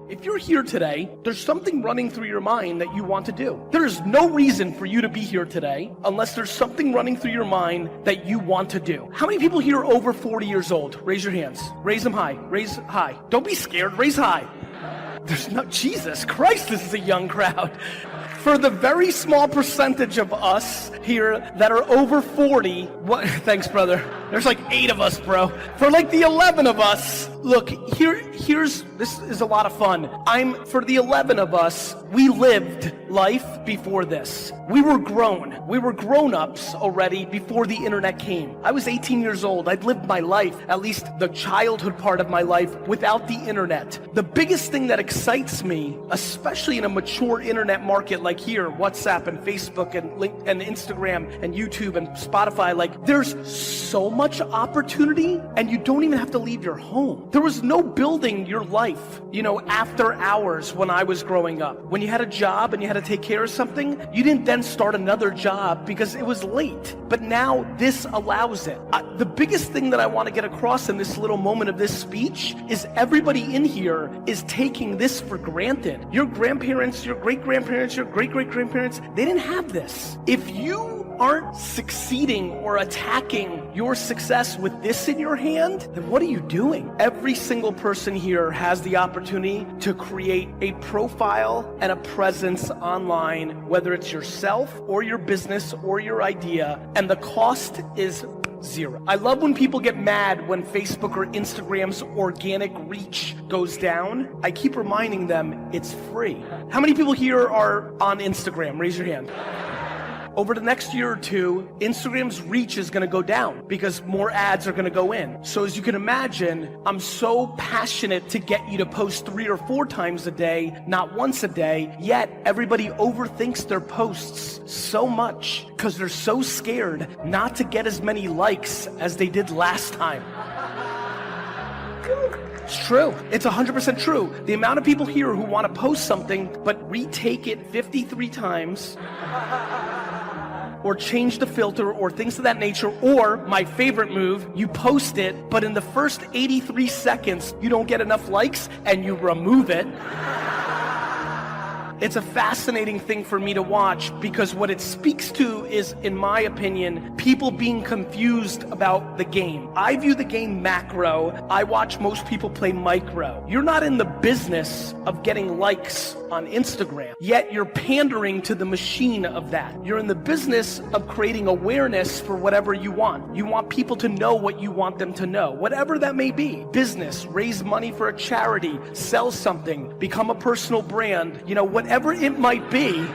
If you're here today, there's something running through your mind that you want to do. There is no reason for you to be here today unless there's something running through your mind that you want to do. How many people here are over 40 years old? Raise your hands. Raise them high. Raise high. Don't be scared. Raise high. There's no, Jesus Christ, this is a young crowd. For the very small percentage of us here that are over 40, thanks brother, there's like 8 of us, bro. For like the 11 of us, look, this is a lot of fun. For the 11 of us, we lived life before this. We were grown-ups already before the internet came. I was 18 years old. I'd lived my life, at least the childhood part of my life, without the internet. The biggest thing that excites me, especially in a mature internet market like here, WhatsApp and Facebook and Instagram and YouTube and Spotify, like there's so much opportunity and you don't even have to leave your home. There was no building your life, after hours when I was growing up. When you had a job and you had to take care of something, you didn't then start another job because it was late. But now this allows it. The biggest thing that I want to get across in this little moment of this speech is everybody in here is taking this for granted. Your grandparents, your great-grandparents, your great-great-grandparents, they didn't have this. If you aren't succeeding or attacking your success with this in your hand, then what are you doing? Every single person here has the opportunity to create a profile and a presence online, whether it's yourself or your business or your idea, and the cost is zero. I love when people get mad when Facebook or Instagram's organic reach goes down. I keep reminding them it's free. How many people here are on Instagram? Raise your hand. Over the next year or two, Instagram's reach is gonna go down because more ads are gonna go in. So as you can imagine, I'm so passionate to get you to post 3 or 4 times a day, not once a day, yet everybody overthinks their posts so much because they're so scared not to get as many likes as they did last time. It's true. It's 100% true. The amount of people here who want to post something but retake it 53 times or change the filter or things of that nature, or my favorite move, you post it, but in the first 83 seconds, you don't get enough likes and you remove it. It's a fascinating thing for me to watch because what it speaks to is, in my opinion, people being confused about the game. I view the game macro. I watch most people play micro. You're not in the business of getting likes on Instagram, yet you're pandering to the machine of that. You're in the business of creating awareness for whatever you want. You want people to know what you want them to know, whatever that may be. Business, raise money for a charity, sell something, become a personal brand, whatever it might be.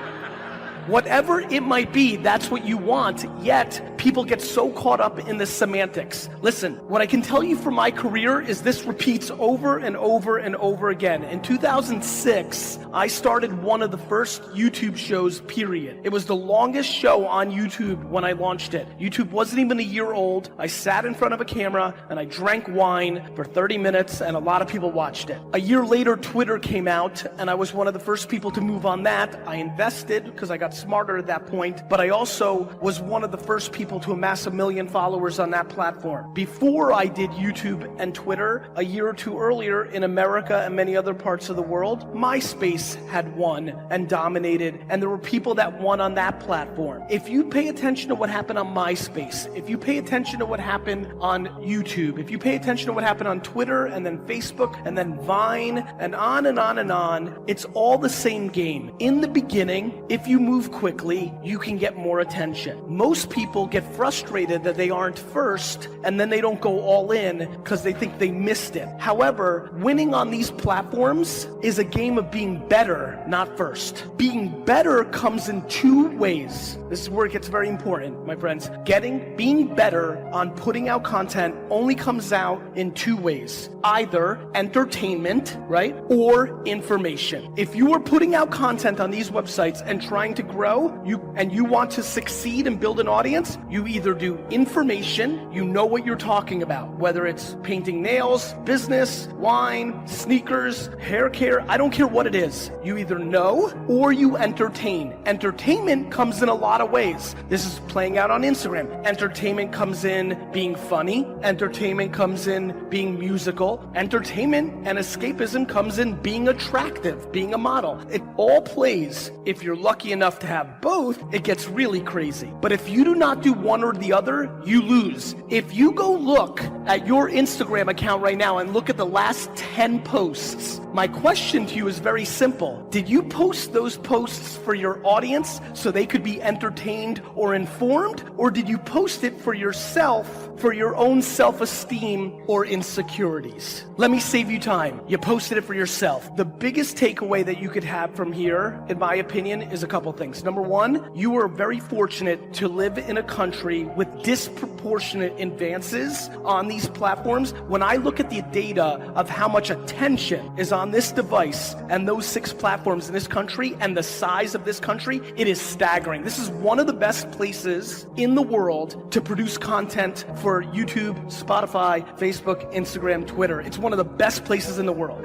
Whatever it might be, that's what you want, yet people get so caught up in the semantics. Listen, what I can tell you from my career is this repeats over and over and over again. In 2006, I started one of the first YouTube shows, period. It was the longest show on YouTube when I launched it. YouTube wasn't even a year old. I sat in front of a camera and I drank wine for 30 minutes and a lot of people watched it. A year later, Twitter came out and I was one of the first people to move on that. I invested because I got smarter at that point, but I also was one of the first people to amass 1 million followers on that platform. Before I did YouTube and Twitter, a year or two earlier in America and many other parts of the world, MySpace had won and dominated, and there were people that won on that platform. If you pay attention to what happened on MySpace, if you pay attention to what happened on YouTube, if you pay attention to what happened on Twitter and then Facebook and then Vine and on and on and on, it's all the same game. In the beginning, if you move quickly, you can get more attention. Most people get frustrated that they aren't first and then they don't go all in because they think they missed it. However, winning on these platforms is a game of being better, not first. Being better comes in 2 ways. This is where it gets very important, my friends. Being better on putting out content only comes out in 2 ways. Either entertainment, right? Or information. If you are putting out content on these websites and trying to grow, you want to succeed and build an audience, You either do information, you know what you're talking about, whether it's painting nails, business, wine, sneakers, hair care, I don't care what it is. You either know or you entertain. Entertainment comes in a lot of ways. This is playing out on Instagram. Entertainment comes in being funny. Entertainment comes in being musical. Entertainment and escapism comes in being attractive, being a model. It all plays. If you're lucky enough to have both, it gets really crazy. But if you do not do one or the other, you lose. If you go look at your Instagram account right now and look at the last 10 posts, my question to you is very simple. Did you post those posts for your audience so they could be entertained or informed? Or did you post it for yourself, for your own self-esteem or insecurities? Let me save you time. You posted it for yourself. The biggest takeaway that you could have from here, in my opinion, is a couple things. Number one, you are very fortunate to live in a country with disproportionate advances on these platforms. When I look at the data of how much attention is on this device and those 6 platforms in this country and the size of this country, it is staggering. This is one of the best places in the world to produce content for YouTube, Spotify, Facebook, Instagram, Twitter. It's one of the best places in the world.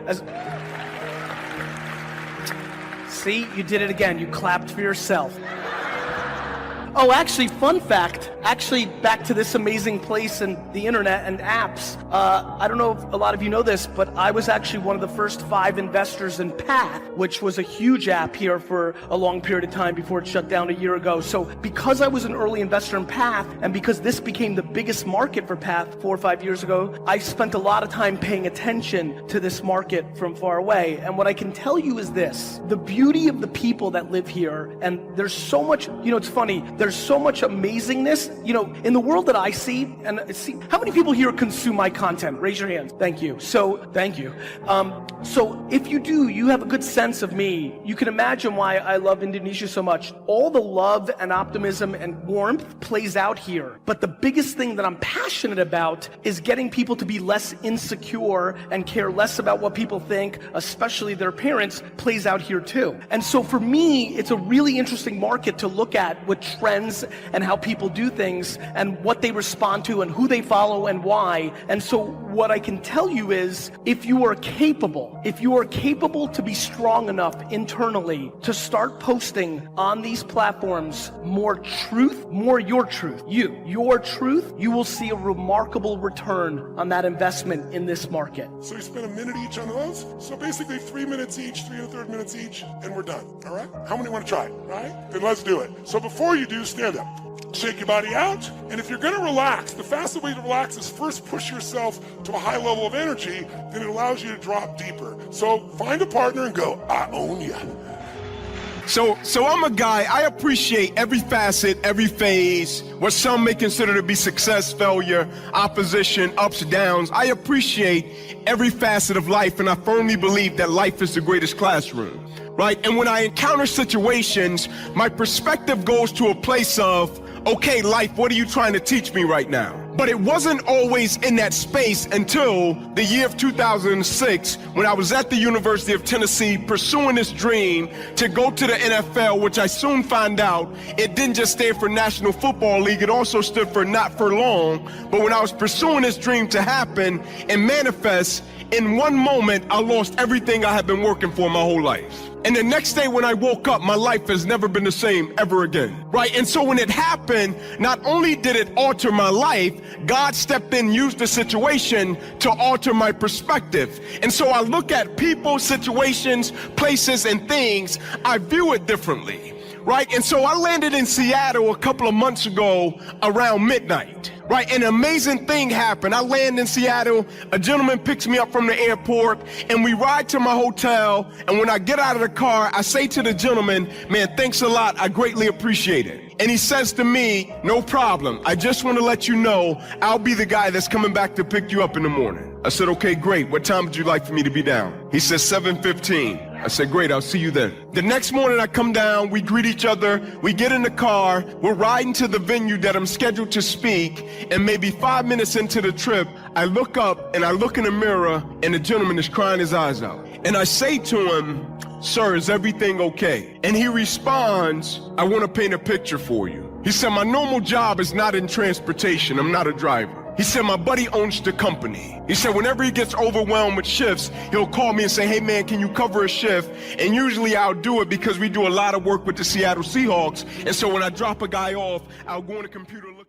See, you did it again. You clapped for yourself. Oh, actually, fun fact, back to this amazing place and the internet and apps. I don't know if a lot of you know this, but I was actually one of the first 5 investors in Path, which was a huge app here for a long period of time before it shut down a year ago. So because I was an early investor in Path, and because this became the biggest market for Path 4 or 5 years ago, I spent a lot of time paying attention to this market from far away. And what I can tell you is this, the beauty of the people that live here, and there's so much, it's funny, there's so much amazingness, in the world that I see, how many people here consume my content? Raise your hands. Thank you. Thank you. So if you do, you have a good sense of me. You can imagine why I love Indonesia so much. All the love and optimism and warmth plays out here. But the biggest thing that I'm passionate about is getting people to be less insecure and care less about what people think, especially their parents, plays out here too. And so for me, it's a really interesting market to look at with trends and how people do things and what they respond to and who they follow and why. And so what I can tell you is, if you are capable to be strong enough internally to start posting on these platforms more truth, more your truth, you will see a remarkable return on that investment in this market. So you spend a minute each on those? So basically 3 minutes each, 3 1/3 minutes each, and we're done, all right? How many want to try it, all right? Then let's do it. So before you do, stand up. Shake your body out, and if you're gonna relax, the fastest way to relax is first push yourself to a high level of energy, then it allows you to drop deeper. So find a partner and go, I own ya. So I'm a guy, I appreciate every facet, every phase, what some may consider to be success, failure, opposition, ups, downs. I appreciate every facet of life, and I firmly believe that life is the greatest classroom, right? And when I encounter situations, my perspective goes to a place of, okay, life, what are you trying to teach me right now? But it wasn't always in that space until the year of 2006, when I was at the University of Tennessee pursuing this dream to go to the NFL, which I soon found out it didn't just stand for National Football League, it also stood for not for long. But when I was pursuing this dream to happen and manifest, in one moment, I lost everything I had been working for my whole life. And the next day when I woke up, my life has never been the same ever again, right? And so when it happened, not only did it alter my life, God stepped in, used the situation to alter my perspective. And so I look at people, situations, places, and things, I view it differently, right? And so I landed in Seattle a couple of months ago around midnight. Right, an amazing thing happened. I land in Seattle, a gentleman picks me up from the airport, and we ride to my hotel, and when I get out of the car, I say to the gentleman, man, thanks a lot, I greatly appreciate it. And he says to me, no problem, I just want to let you know, I'll be the guy that's coming back to pick you up in the morning. I said, okay, great, what time would you like for me to be down? He says 7:15. I said, great, I'll see you then. The next morning I come down, we greet each other, we get in the car, we're riding to the venue that I'm scheduled to speak, and maybe 5 minutes into the trip, I look up and I look in the mirror and the gentleman is crying his eyes out. And I say to him, sir, is everything okay? And he responds, I want to paint a picture for you. He said, my normal job is not in transportation. I'm not a driver. He said, my buddy owns the company. He said, whenever he gets overwhelmed with shifts, he'll call me and say, hey man, can you cover a shift? And usually I'll do it because we do a lot of work with the Seattle Seahawks. And so when I drop a guy off, I'll go on the computer, look